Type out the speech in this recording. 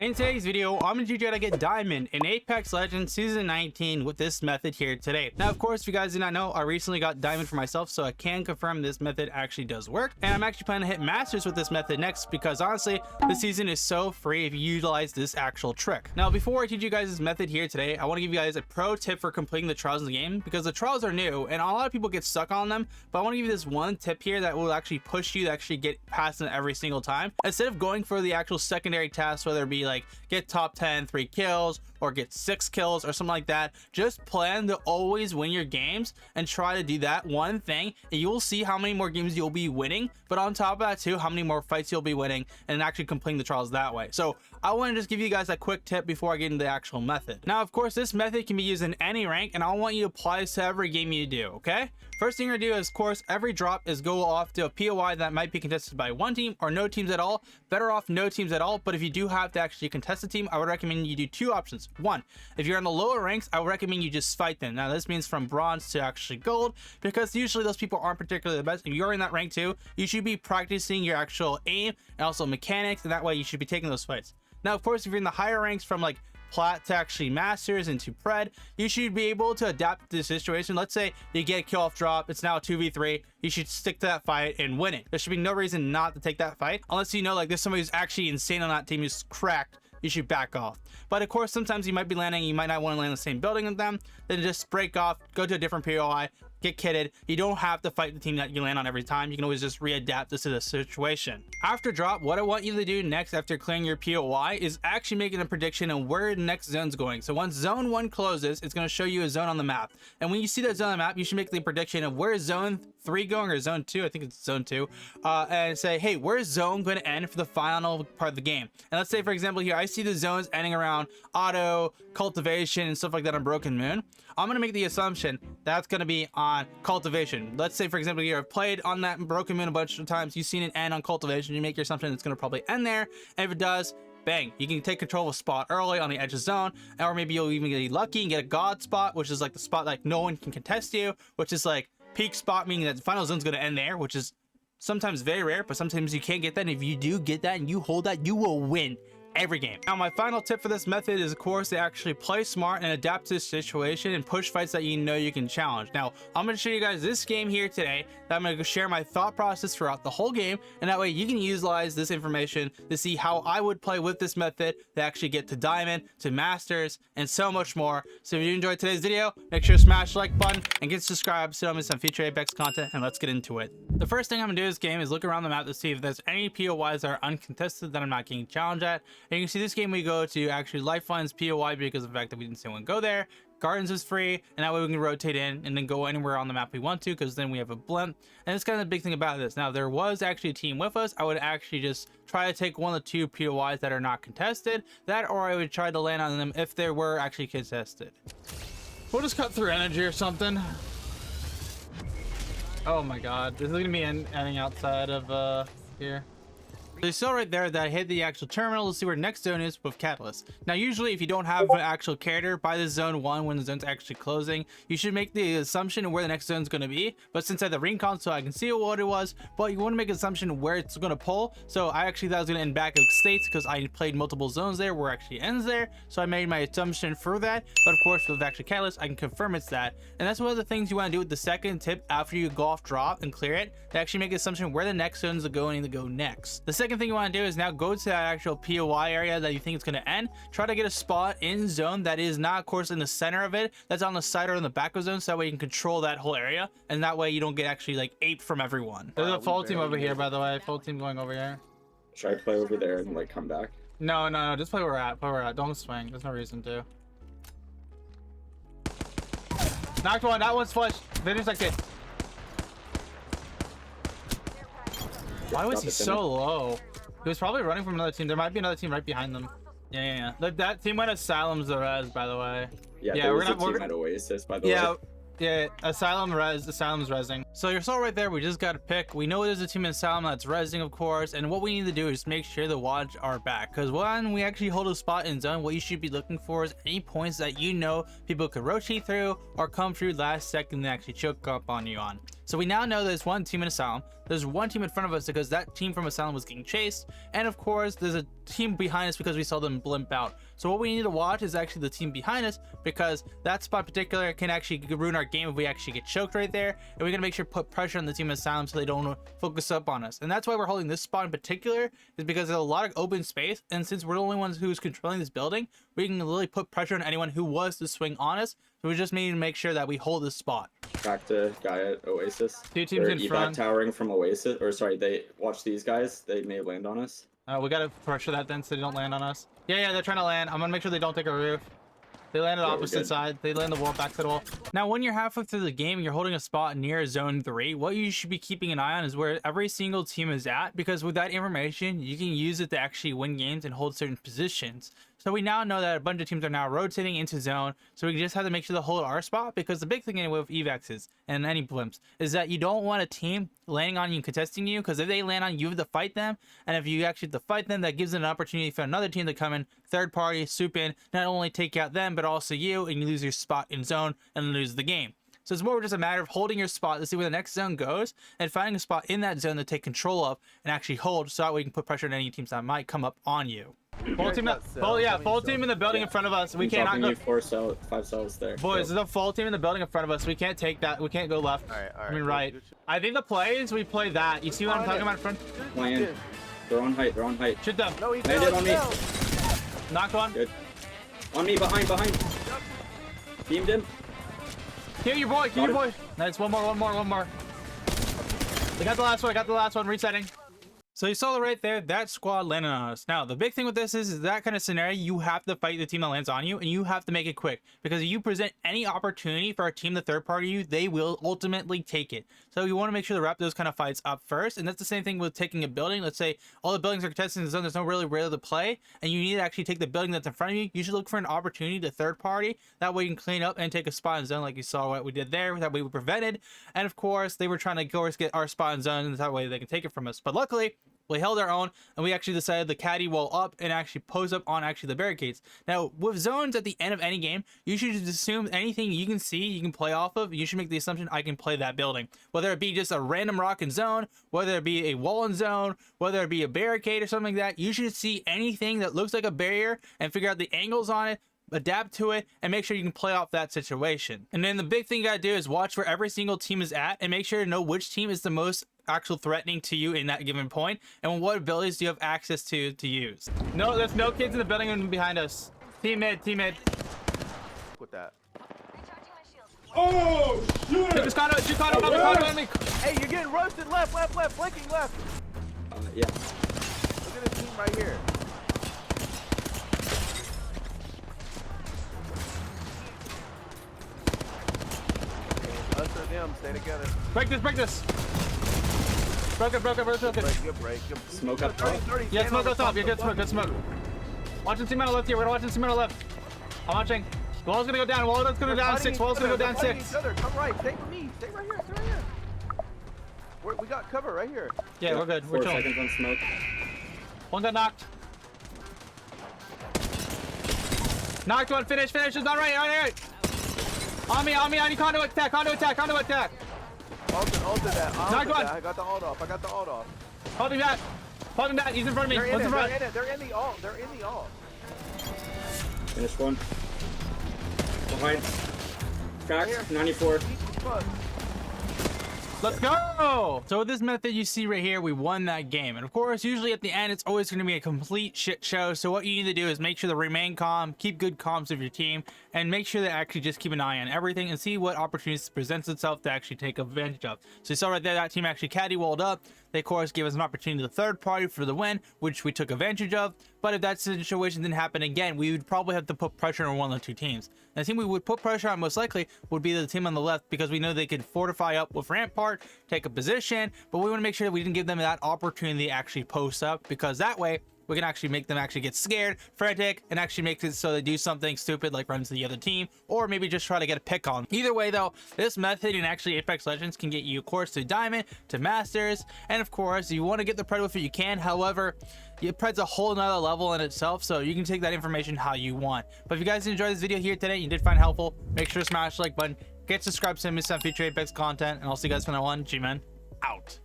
In today's video, I'm going to teach you how to get diamond in Apex Legends Season 19 with this method here today. Now, of course, if you guys did not know, I recently got diamond for myself, so I can confirm this method actually does work. And I'm actually planning to hit masters with this method next because honestly, the season is so free if you utilize this actual trick. Now, before I teach you guys this method here today, I want to give you guys a pro tip for completing the trials in the game because the trials are new and a lot of people get stuck on them. But I want to give you this one tip here that will actually push you to actually get past them every single time. Instead of going for the actual secondary tasks, whether it be like get top 10 3 kills or get 6 kills or something like that, just plan to always win your games and try to do that one thing, and you will see how many more games you'll be winning, but on top of that too, how many more fights you'll be winning and actually completing the trials that way. So I want to just give you guys a quick tip before I get into the actual method. Now, of course, this method can be used in any rank, and I want you to apply this to every game you do. Okay, first thing you're gonna do is, of course, every drop is go off to a POI that might be contested by one team or no teams at all. Better off no teams at all, but if you do have to actually contest a team, I would recommend you do two options. One, if you're in the lower ranks, I would recommend you just fight them. Now, this means from bronze to actually gold, because usually those people aren't particularly the best. If you're in that rank too, you should be practicing your actual aim and also mechanics, and that way you should be taking those fights. Now, of course, if you're in the higher ranks from like plat to actually masters into pred, you should be able to adapt to the situation. Let's say you get a kill off drop, it's now a 2v3, you should stick to that fight and win it. There should be no reason not to take that fight unless you know like there's somebody who's actually insane on that team who's cracked. You should back off. But of course, sometimes you might be landing, you might not want to land in the same building with them, then just break off, go to a different POI, get kitted. You don't have to fight the team that you land on every time. You can always just readapt this to the situation. After drop, what I want you to do next after clearing your POI is actually making a prediction on where the next zone's going. So once zone 1 closes, it's going to show you a zone on the map. And when you see that zone on the map, you should make the prediction of where is zone 3 going, or zone 2, I think it's zone 2, and say, hey, where's zone going to end for the final part of the game? And let's say, for example, here I see the zones ending around auto, cultivation, and stuff like that on Broken Moon. I'm going to make the assumption that's going to be on cultivation. Let's say, for example, you've played on that Broken Moon a bunch of times, you've seen it end on cultivation, you make your assumption it's going to probably end there, and if it does, bang, you can take control of a spot early on the edge of zone, or maybe you'll even get lucky and get a god spot, which is like the spot like no one can contest you, which is like peak spot, meaning that the final zone's going to end there, which is sometimes very rare, but sometimes you can't get that, and if you do get that and you hold that, you will win every game. Now, my final tip for this method is, of course, to actually play smart and adapt to the situation and push fights that you know you can challenge. Now, I'm going to show you guys this game here today that I'm going to share my thought process throughout the whole game, and that way you can utilize this information to see how I would play with this method to actually get to diamond, to masters, and so much more. So if you enjoyed today's video, make sure to smash the like button and get subscribed so don't miss some future Apex content, and let's get into it. The first thing I'm going to do in this game is look around the map to see if there's any POIs that are uncontested that I'm not getting challenged at. And you can see this game we go to actually Lifeline's POI because of the fact that we didn't see one go there. Gardens is free, and that way we can rotate in and then go anywhere on the map we want to, because then we have a blimp. And it's kind of the big thing about this. Now, there was actually a team with us. I would actually just try to take one of the two POIs that are not contested, that, or I would try to land on them if they were actually contested. We'll just cut through energy or something. Oh my god, this is gonna be ending outside of here. So you saw right there that I hit the actual terminal to see where next zone is with Catalyst. Now, usually if you don't have an actual character by the zone 1 when the zone's actually closing, you should make the assumption of where the next zone is going to be. But since I had the ring console, I can see what it was, but you want to make an assumption of where it's going to pull. So I actually thought it was going to end back at States because I played multiple zones there where it actually ends there. So I made my assumption for that. But of course, with actual Catalyst, I can confirm it's that. And that's one of the things you want to do with the second tip after you go off drop and clear it, to actually make an assumption where the next zones are going to go next. The second thing you want to do is now go to that actual POI area that you think it's going to end. Try to get a spot in zone that is not, of course, in the center of it, that's on the side or in the back of zone, so that way you can control that whole area, and that way you don't get actually like aped from everyone. There's a full team over here, by the way. Full team going over here. Should I play over there and like come back? No, just play where we're at. Play where we're at. Don't swing. There's no reason to. Knocked one. That one's flushed. Finish like it. Why was he so low? He was probably running from another team. There might be another team right behind them. Yeah. That team went Asylum's the res, by the way. Yeah, we're gonna at Oasis, by the way. Yeah, Asylum's resing. So you saw right there, we just got to pick. We know there's a team in Asylum that's resing, of course, and what we need to do is make sure the WADs are back. Because when we actually hold a spot in zone, what you should be looking for is any points that you know people could rotate through or come through last second and actually choke up on you on. So we now know there's one team in Asylum, there's one team in front of us because that team from Asylum was getting chased, and of course there's a team behind us because we saw them blimp out. So what we need to watch is actually the team behind us, because that spot in particular can actually ruin our game if we actually get choked right there, and we're gonna make sure to put pressure on the team in Asylum so they don't focus up on us. And that's why we're holding this spot in particular, is because there's a lot of open space, and since we're the only ones who's controlling this building, we can literally put pressure on anyone who was to swing on us. So we just need to make sure that we hold this spot. Back to guy at Oasis. Two teams in front. Towering from Oasis, or sorry, they watch these guys. They may land on us. We gotta pressure that then so they don't land on us. Yeah, they're trying to land. I'm gonna make sure they don't take a roof. They land on the opposite side. They land the wall, back to the wall. Now, when you're halfway through the game and you're holding a spot near zone 3, what you should be keeping an eye on is where every single team is at, because with that information, you can use it to actually win games and hold certain positions. So we now know that a bunch of teams are now rotating into zone, so we just have to make sure to hold our spot, because the big thing anyway with evacs and any blimps is that you don't want a team landing on you and contesting you, because if they land on you, you have to fight them, and if you actually have to fight them, that gives an opportunity for another team to come in, third party, swoop in, not only take out them, but also you, and you lose your spot in zone and lose the game. So it's more just a matter of holding your spot to see where the next zone goes, and finding a spot in that zone to take control of and actually hold, so that way you can put pressure on any teams that might come up on you. Full team, full team in the building in front of us. We cannot go. 5 cells there. Boys, there's a full team in the building in front of us. We can't take that. We can't go left. All right. I mean right. I think the plays we play that. You see what I'm talking about in front? Land. They're on height. They're on height. Shoot them. No, he landed on me. Knocked one. Good. On me, behind. Beamed him. Kill your boy. Nice. One more. We got the last one. Resetting. So you saw it right there, that squad landed on us. Now, the big thing with this is that kind of scenario, you have to fight the team that lands on you, and you have to make it quick. Because if you present any opportunity for a team to third party you, they will ultimately take it. So you want to make sure to wrap those kind of fights up first. And that's the same thing with taking a building. Let's say all the buildings are contested in the zone, there's no really where to play, and you need to actually take the building that's in front of you. You should look for an opportunity to third party. That way you can clean up and take a spot in zone like you saw what we did there. That way we prevented. And of course, they were trying to go get our spot in zone, and that way they can take it from us. But luckily, we held our own, and we actually decided to caddy wall up and actually pose up on actually the barricades. Now, with zones at the end of any game, you should just assume anything you can see, you can play off of. You should make the assumption I can play that building. Whether it be just a random rock in zone, whether it be a wall in zone, whether it be a barricade or something like that, you should see anything that looks like a barrier and figure out the angles on it, adapt to it, and make sure you can play off that situation. And then the big thing you gotta do is watch where every single team is at and make sure to know which team is the most actual threatening to you in that given point, and what abilities do you have access to use. No, there's no kids in the building behind us. Team mid. With that. Oh shit! Just caught it. Hey, you're getting roasted left, flanking left. Yeah. Look at this team right here. Us or them, stay together. Break this. Broke it. Break. Smoke up top. Yeah, smoke up top. Yeah, good smoke. Watching team on the left here. We're watching team on the left. I'm watching. Wall's gonna go down. Wall's gonna go down 6. Wall's gonna go down 6. Come right. Stay with me. Stay right here. We got cover right here. Yeah, we're good. 4 We're chilling. seconds on smoke. One got knocked. Knocked one. Finish. It's not right. On me. I need conduit attack. Ulted that. Knocked one. I got the ult off. Hold me back. He's in front of me. They're What's in front? They're in the ult. Finish one. Behind. Cracked. 94. Let's go! So with this method you see right here, we won that game. And of course, usually at the end, it's always going to be a complete shit show. So what you need to do is make sure to remain calm, keep good comms of your team, and make sure to actually just keep an eye on everything and see what opportunities presents itself to actually take advantage of. So you saw right there, that team actually caddy walled up. They, of course, gave us an opportunity to the third party for the win, which we took advantage of. But if that situation didn't happen again, we would probably have to put pressure on one of the two teams. And the team we would put pressure on most likely would be the team on the left, because we know they could fortify up with Rampart, take a position, but we want to make sure that we didn't give them that opportunity to actually post up, because that way we can actually make them actually get scared, frantic, and actually make it so they do something stupid like run to the other team, or maybe just try to get a pick on. Either way though, this method in actually Apex Legends can get you, of course, to Diamond, to Masters, and of course, if you want to get the Pred with it, you can. However, Pred's a whole nother level in itself, so you can take that information how you want. But if you guys enjoyed this video here today, you did find it helpful, make sure to smash the like button, Get subscribed to miss some future Apex content, and I'll see you guys for that one. GMAN out.